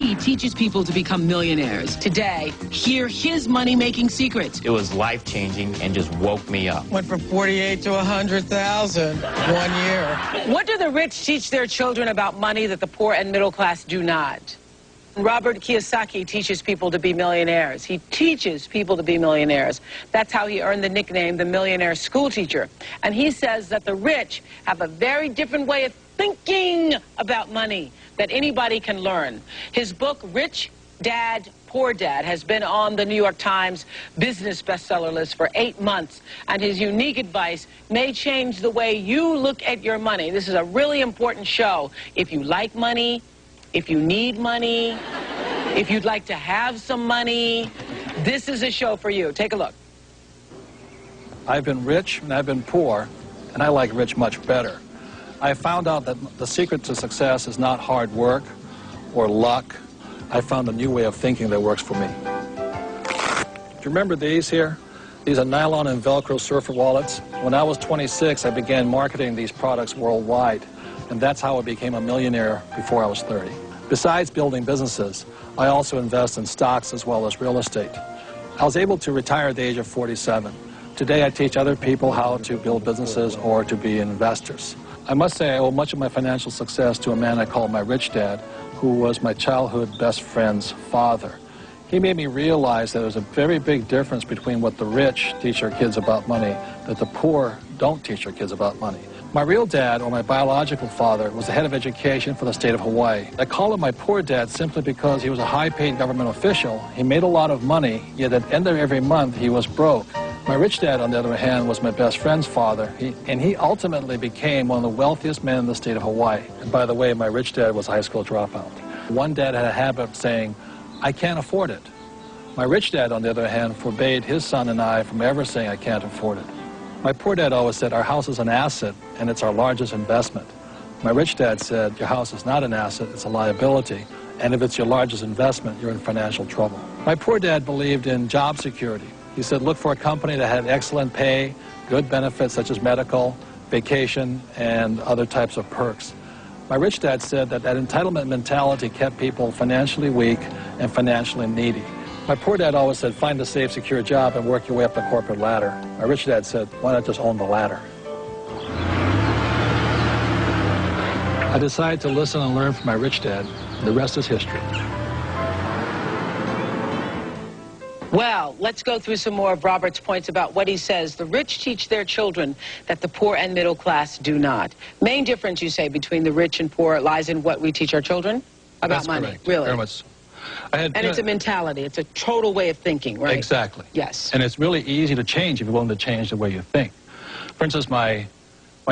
He teaches people to become millionaires. Today, hear his money-making secrets. It was life-changing and just woke me up. Went from 48 to 100,000 1 year. What do the rich teach their children about money that the poor and middle class do not? Robert Kiyosaki teaches people to be millionaires. He teaches people to be millionaires. That's how he earned the nickname the millionaire school teacher. And he says that the rich have a very different way of thinking about money that anybody can learn. His book, Rich Dad, Poor Dad, has been on the New York Times business bestseller list for 8 months, and his unique advice may change the way you look at your money. This is a really important show. If you like money, if you need money, if you'd like to have some money, this is a show for you. Take a look. I've been rich and I've been poor, and I like rich much better. I found out that the secret to success is not hard work or luck. I found a new way of thinking that works for me. Do you remember these here? These are nylon and Velcro surfer wallets. When I was 26, I began marketing these products worldwide, and that's how I became a millionaire before I was 30. Besides building businesses, I also invest in stocks as well as real estate. I was able to retire at the age of 47. Today, I teach other people how to build businesses or to be investors. I must say I owe much of my financial success to a man I call my rich dad, who was my childhood best friend's father. He made me realize that there's a very big difference between what the rich teach their kids about money, that the poor don't teach their kids about money. My real dad, or my biological father, was the head of education for the state of Hawaii. I call him my poor dad simply because he was a high-paid government official. He made a lot of money, yet at the end of every month he was broke. My rich dad, on the other hand, was my best friend's father, and he ultimately became one of the wealthiest men in the state of Hawaii. And by the way, my rich dad was a high school dropout. One dad had a habit of saying, "I can't afford it." My rich dad, on the other hand, forbade his son and I from ever saying, "I can't afford it." My poor dad always said, "Our house is an asset, and it's our largest investment." My rich dad said, "Your house is not an asset, it's a liability, and if it's your largest investment, you're in financial trouble." My poor dad believed in job security. He said, look for a company that had excellent pay, good benefits such as medical, vacation, and other types of perks. My rich dad said that that entitlement mentality kept people financially weak and financially needy. My poor dad always said, find a safe, secure job and work your way up the corporate ladder. My rich dad said, why not just own the ladder? I decided to listen and learn from my rich dad. The rest is history. Well, let's go through some more of Robert's points about what he says. The rich teach their children that the poor and middle class do not. Main difference, you say, between the rich and poor lies in what we teach our children about That's money. Correct. Really? Very much. And it's a mentality. It's a total way of thinking, right? Exactly. Yes. And it's really easy to change if you're willing to change the way you think. For instance, my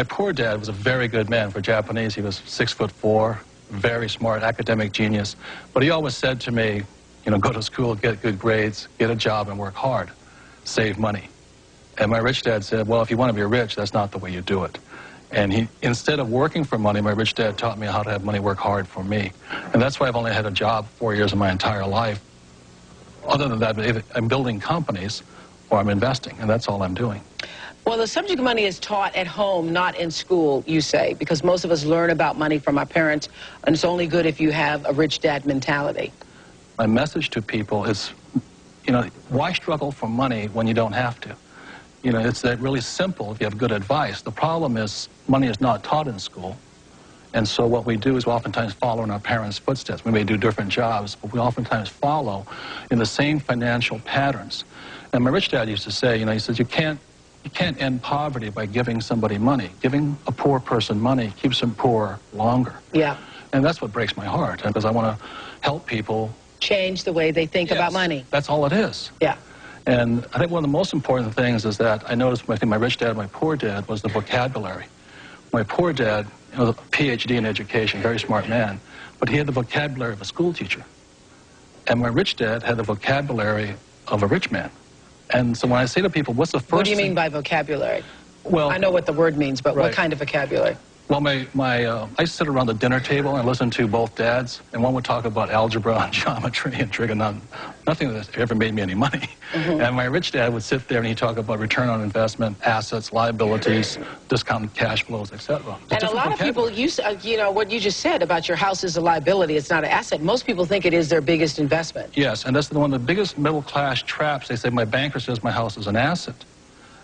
poor dad was a very good man. For Japanese, he was 6'4", very smart, academic genius. But he always said to me, you know, go to school, get good grades, get a job, and work hard. Save money. And my rich dad said, well, if you want to be rich, that's not the way you do it. And instead of working for money, my rich dad taught me how to have money work hard for me. And that's why I've only had a job 4 years of my entire life. Other than that, I'm building companies or I'm investing, and that's all I'm doing. Well, the subject of money is taught at home, not in school, you say, because most of us learn about money from our parents, and it's only good if you have a rich dad mentality. My message to people is, you know, why struggle for money when you don't have to? You know, it's that really simple if you have good advice. The problem is money is not taught in school. And so what we do is we oftentimes follow in our parents' footsteps. We may do different jobs, but we oftentimes follow in the same financial patterns. And my rich dad used to say, you know, he says, you can't end poverty by giving somebody money. Giving a poor person money keeps them poor longer. Yeah. And that's what breaks my heart, because I want to help people change the way they think about money. That's all it is. Yeah. And I think one of the most important things is that I noticed between my rich dad and my poor dad was the vocabulary. My poor dad was a PhD in education, very smart man, but he had the vocabulary of a school teacher. And my rich dad had the vocabulary of a rich man. And so when I say to people, what's the first What do you mean thing? by vocabulary? Well, I know what the word means, but right. what kind of vocabulary? Well, I sit around the dinner table and listen to both dads, and one would talk about algebra and geometry and trigonometry. Nothing that ever made me any money. And my rich dad would sit there and he'd talk about return on investment, assets, liabilities, discounted cash flows, etc. And a lot of people, you know, what you just said about your house is a liability, it's not an asset. Most people think it is their biggest investment. Yes, and that's one of the biggest middle-class traps. They say, my banker says my house is an asset.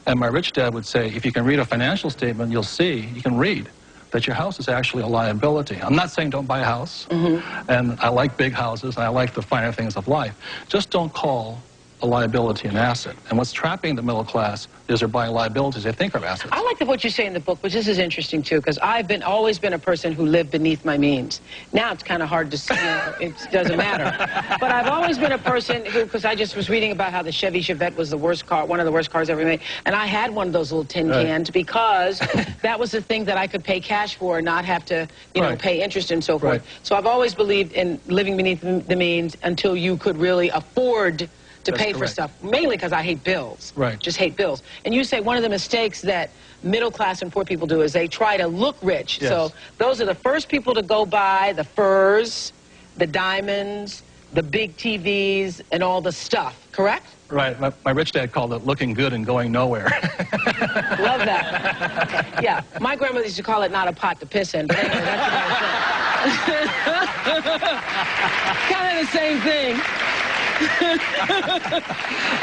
And my rich dad would say, if you can read a financial statement, you'll see, you can read that your house is actually a liability. I'm not saying don't buy a house, and I like big houses, and I like the finer things of life. Just don't call a liability an asset. And what's trapping the middle class is they're buying liabilities they think are assets. I like what you say in the book, but this is interesting too, because I've always been a person who lived beneath my means. Now it's kind of hard to see, it doesn't matter. But I've always been a person who, because I just was reading about how the Chevy Chevette was the worst car, one of the worst cars ever made, and I had one of those little tin cans because that was the thing that I could pay cash for and not have to, you know, pay interest and so forth. So I've always believed in living beneath the means until you could really afford to pay for stuff, mainly because I hate bills. Just hate bills. And you say one of the mistakes that middle class and poor people do is they try to look rich. So those are the first people to go buy the furs, the diamonds, the big TVs, and all the stuff, correct? Right. My rich dad called it looking good and going nowhere. Love that. Yeah. My grandmother used to call it not a pot to piss in. But anyway, that's what I said. Kind of the same thing.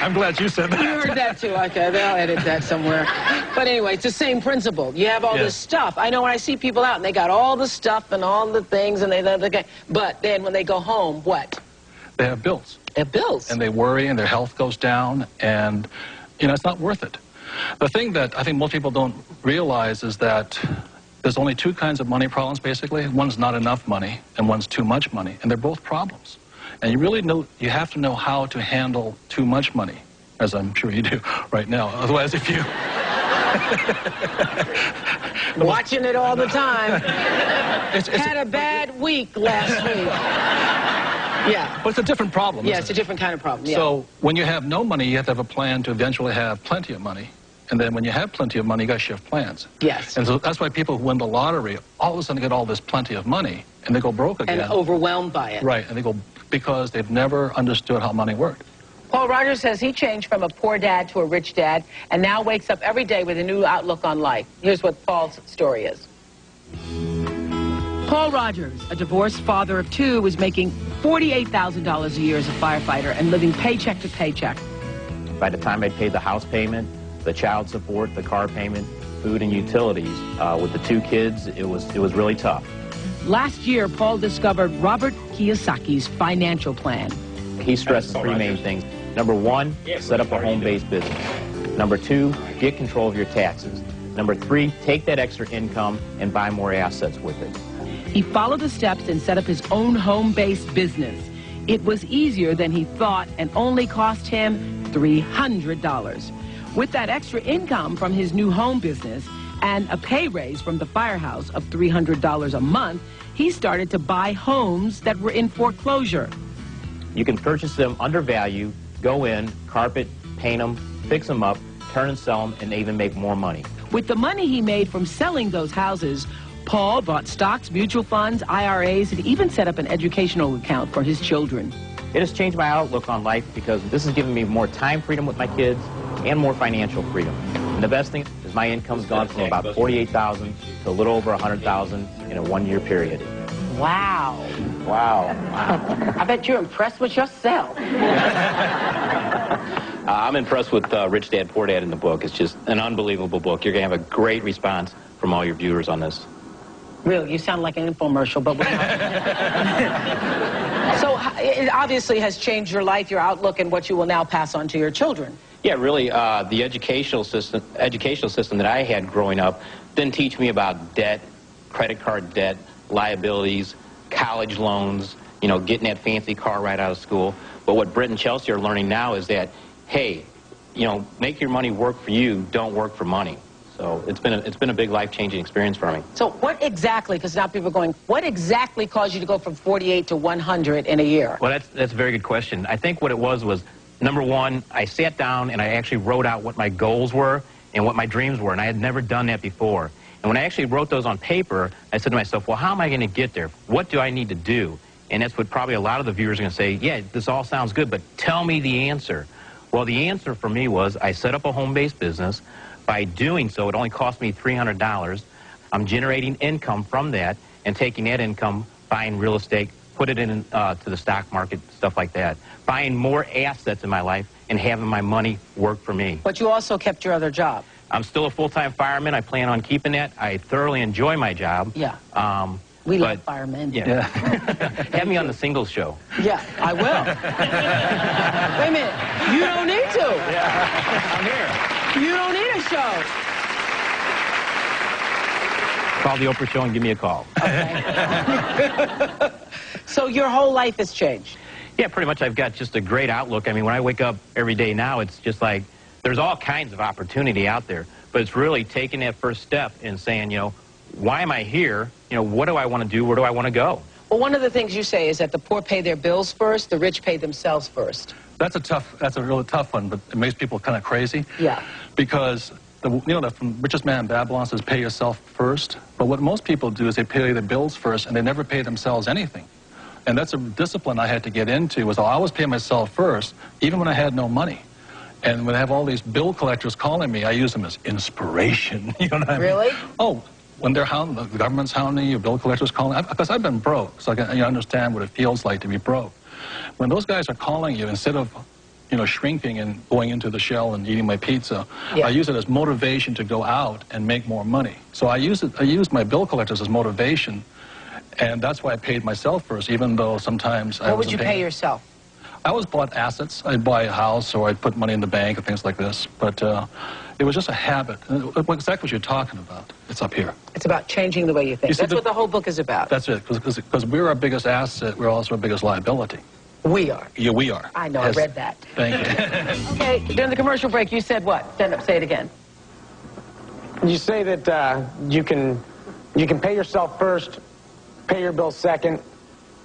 I'm glad you said that. You heard that too. Okay, they'll edit that somewhere. But anyway, it's the same principle. You have all this stuff. I know when I see people out and they got all the stuff and all the things and but then when they go home, what? They have bills. They have bills. And they worry and their health goes down and, you know, it's not worth it. The thing that I think most people don't realize is that there's only two kinds of money problems, basically. One's not enough money and one's too much money, and they're both problems. And you really you have to know how to handle too much money, as I'm sure you do right now. Otherwise, if you... Watching it all the time. Had a bad week last week. Yeah. But it's a different problem, Yeah, it's a different kind of problem, yeah. So when you have no money, you have to have a plan to eventually have plenty of money. And then when you have plenty of money, you got to shift plans. Yes. And so that's why people who win the lottery all of a sudden get all this plenty of money, and they go broke again. And overwhelmed by it. Right, and they go because they've never understood how money worked. Paul Rogers says he changed from a poor dad to a rich dad and now wakes up every day with a new outlook on life. Here's what Paul's story is. Paul Rogers, a divorced father of two, was making $48,000 a year as a firefighter and living paycheck to paycheck. By the time I'd paid the house payment, the child support, the car payment, food and utilities, with the two kids, it was really tough. Last year, Paul discovered Robert Kiyosaki's financial plan. He stresses three main things. Number one, set up a home-based business. Number two, get control of your taxes. Number three, take that extra income and buy more assets with it. He followed the steps and set up his own home-based business. It was easier than he thought and only cost him $300. With that extra income from his new home business and a pay raise from the firehouse of $300 a month, he started to buy homes that were in foreclosure. You can purchase them under value, go in, carpet, paint them, fix them up, turn and sell them, and even make more money. With the money he made from selling those houses, Paul bought stocks, mutual funds, IRAs, and even set up an educational account for his children. It has changed my outlook on life because this has given me more time freedom with my kids and more financial freedom. And the best thing is my income's gone from about $48,000 to a little over $100,000 in a one-year period. Wow. Wow. I bet you're impressed with yourself. I'm impressed with Rich Dad, Poor Dad in the book. It's just an unbelievable book. You're going to have a great response from all your viewers on this. Really, you sound like an infomercial, but we're not. So it obviously has changed your life, your outlook, and what you will now pass on to your children. Yeah, really, the educational system that I had growing up didn't teach me about debt, credit card debt, liabilities, college loans, you know, getting that fancy car right out of school. But what Britt and Chelsea are learning now is that, hey, you know, make your money work for you, don't work for money. So it's been a big life-changing experience for me. So what exactly, because now people are going, what exactly caused you to go from 48 to 100 in a year? Well, that's a very good question. I think what it was, number one, I sat down and I actually wrote out what my goals were and what my dreams were, and I had never done that before. And when I actually wrote those on paper, I said to myself, well, how am I going to get there? What do I need to do? And that's what probably a lot of the viewers are going to say, yeah, this all sounds good, but tell me the answer. Well, the answer for me was I set up a home-based business. By doing so, it only cost me $300. I'm generating income from that and taking that income, buying real estate, put it in to the stock market, stuff like that. Buying more assets in my life and having my money work for me. But you also kept your other job. I'm still a full-time fireman. I plan on keeping that. I thoroughly enjoy my job. Yeah. We love firemen. Yeah. Have me on the singles show. Yeah, I will. Wait a minute. You don't need to. Yeah. I'm here. You don't need a show. Call the Oprah show and give me a call. Okay. So your whole life has changed? Yeah, pretty much. I've got just a great outlook. I mean, when I wake up every day now, it's just like there's all kinds of opportunity out there. But it's really taking that first step and saying, you know, why am I here? You know, what do I want to do? Where do I want to go? Well, one of the things you say is that the poor pay their bills first, the rich pay themselves first. That's a really tough one, but it makes people kind of crazy. Yeah. Because, the richest man in Babylon says pay yourself first. But what most people do is they pay their bills first and they never pay themselves anything. And that's a discipline I had to get into, was I'll always pay myself first, even when I had no money. And when I have all these bill collectors calling me, I use them as inspiration. You know what I mean? Really? Oh, when they're hounding, the government's hounding you, bill collectors calling, because I've been broke, so I can understand what it feels like to be broke. When those guys are calling you, instead of, you know, shrinking and going into the shell and eating my pizza, I use it as motivation to go out and make more money. So I use my bill collectors as motivation, and that's why I paid myself first, even though sometimes I wasn't paying. What would you pay yourself? I always bought assets. I'd buy a house or I'd put money in the bank and things like this. But it was just a habit. Exactly what you're talking about. It's up here. It's about changing the way you think. That's what the whole book is about. That's it. Because we're our biggest asset, we're also our biggest liability. We are. Yeah, we are. I know. Yes. I read that. Thank you. Okay, during the commercial break, you said what? Stand up, say it again. You say that you can pay yourself first, pay your bills second,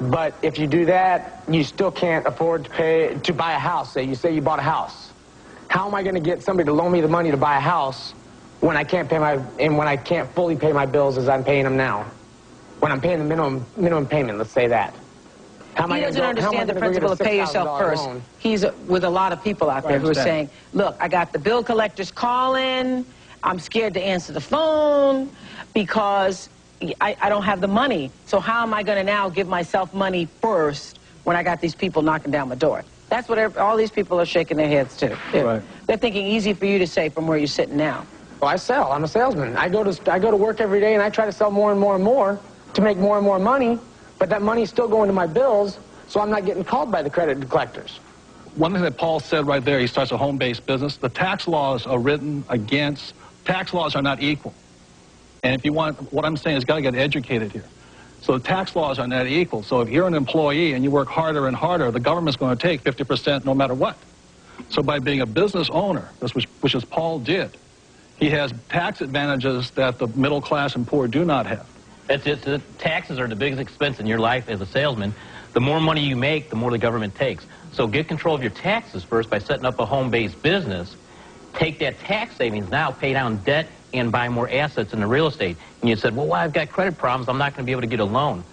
but if you do that, you still can't afford to buy a house. You say you bought a house. How am I going to get somebody to loan me the money to buy a house when I can't pay when I can't fully pay my bills as I'm paying them now? When I'm paying the minimum payment, let's say that. He doesn't understand the principle of pay yourself first. Loan? He's with a lot of people out there who are saying, look, I got the bill collectors calling, I'm scared to answer the phone because I don't have the money. So how am I going to now give myself money first when I got these people knocking down my door? That's what all these people are shaking their heads to. Right. They're thinking easy for you to say from where you're sitting now. Well, I sell. I'm a salesman. I go to work every day and I try to sell more and more and more to make more and more money, but that money's still going to my bills, so I'm not getting called by the credit collectors. One thing that Paul said right there, he starts a home-based business. The tax laws are written against, tax laws are not equal. And if you want, what I'm saying is got to get educated here. So the tax laws are not equal. So if you're an employee and you work harder and harder, the government's going to take 50% no matter what. So by being a business owner, which is Paul did, he has tax advantages that the middle class and poor do not have. That's it. The taxes are the biggest expense in your life as a salesman. The more money you make, the more the government takes. So get control of your taxes first by setting up a home-based business. Take that tax savings now, pay down debt, and buy more assets in the real estate. And you said, well, I've got credit problems. I'm not going to be able to get a loan.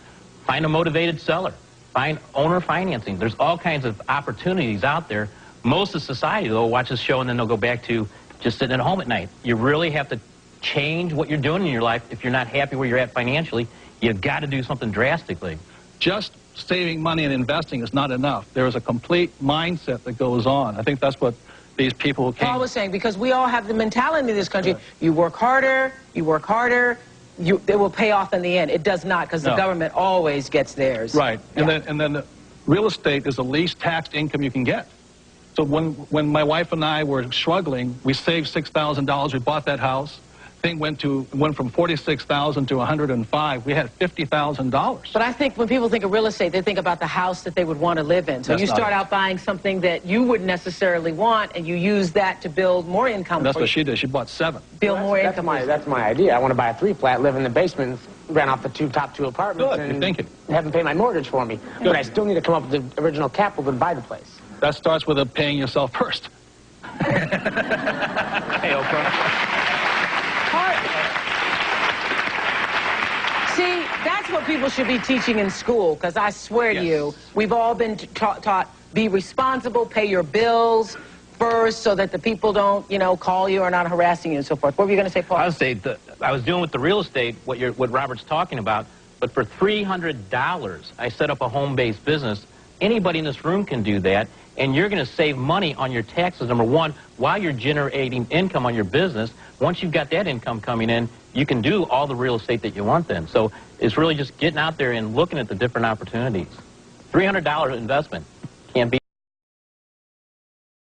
Find a motivated seller. Find owner financing. There's all kinds of opportunities out there. Most of society, though, will watch this show and then they'll go back to just sitting at home at night. You really have to change what you're doing in your life. If you're not happy where you're at financially, you've got to do something drastically. Just saving money and investing is not enough. There is a complete mindset that goes on. I think that's what these people who came... Paul was saying, because we all have the mentality in this country, yeah. You work harder, they will pay off in the end. It does not, because the government always gets theirs. Right, yeah. and then the real estate is the least taxed income you can get. So when my wife and I were struggling, we saved $6,000, we bought that house. Thing went from $46,000 to $105,000. We had $50,000. But I think when people think of real estate, they think about the house that they would want to live in. So you start out buying something that you wouldn't necessarily want, and you use that to build more income. And that's what she did. She bought 7. Build more income. That's my idea. I want to buy a 3-flat, live in the basement, rent off the top two apartments, and have them pay my mortgage for me. Good. But I still need to come up with the original capital to buy the place. That starts with paying yourself first. Hey, Oprah. that's what people should be teaching in school, because I swear to you, we've all been taught be responsible, pay your bills first so that the people don't, you know, call you or not harassing you and so forth. What were you going to say, Paul? I would say I was dealing with the real estate, what Robert's talking about, but for $300, I set up a home-based business. Anybody in this room can do that, and you're going to save money on your taxes, number one, while you're generating income on your business. Once you've got that income coming in, you can do all the real estate that you want then. So it's really just getting out there and looking at the different opportunities. $300 investment can't be